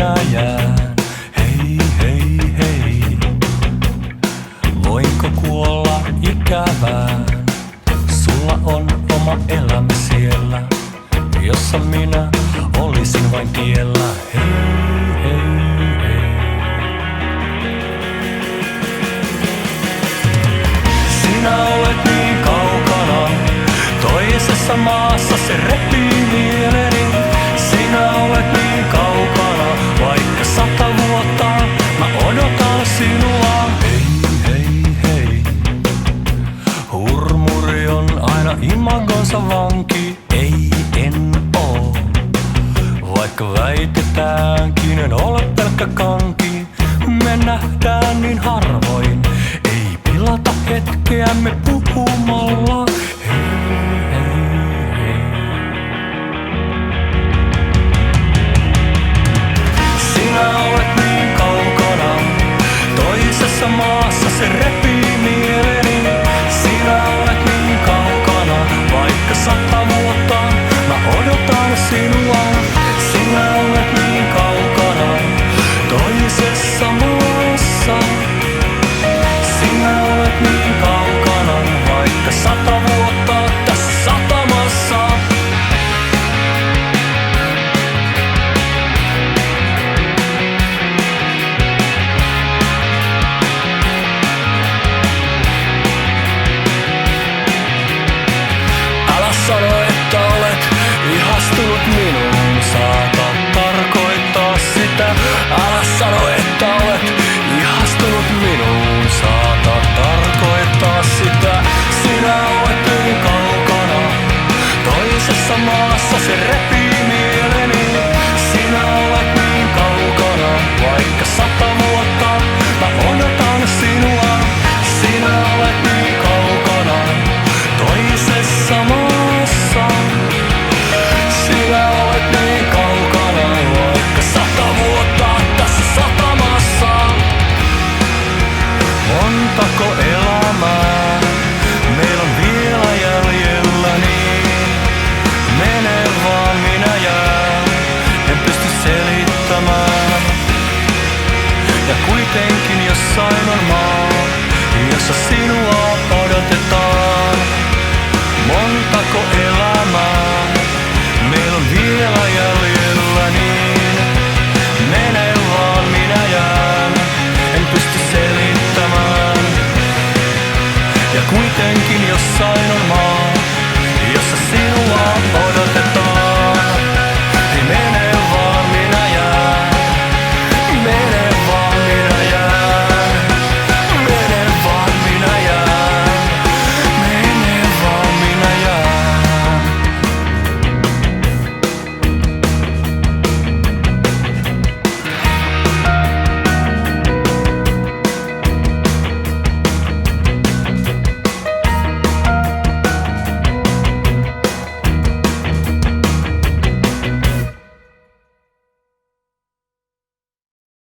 minä jään. Hei, hei, hei. Voinko kuolla ikävään? Sulla on oma elämä siellä, jossa minä olisin vain tiellä. Hei, hei, hei. Sinä olet niin kaukana, toisessa maassa se repii mieleni. Sinä olet niin kaukana, vaikka 100 vuotta mä odotan sinua. Hei, hei, hei. Hurmuri on aina imagonsa vanki. Ei, en oo. Vaikka väitetäänkin, en ole pelkkä kanki. Me nähdään niin harvoin. Ei pilata hetkeämme puhumalla. Hei, hei, hei. Sinä olet niin kaukana, toisessa maassa se repii mieleni. Sinä olet niin kaukana, vaikka 100 vuotta mä odotan sinua. Sinä olet niin kaukana, toisessa maassa. Sinä olet niin kaukana, vaikka 100 vuotta tässä satamassa. Älä sano, että olet ihastunut minuun, saata tarkoittaa sitä. Älä sano, että olet ihastunut minuun, saata tarkoittaa sitä. Sinä olet niin kaukana, toisessa maassa se repii.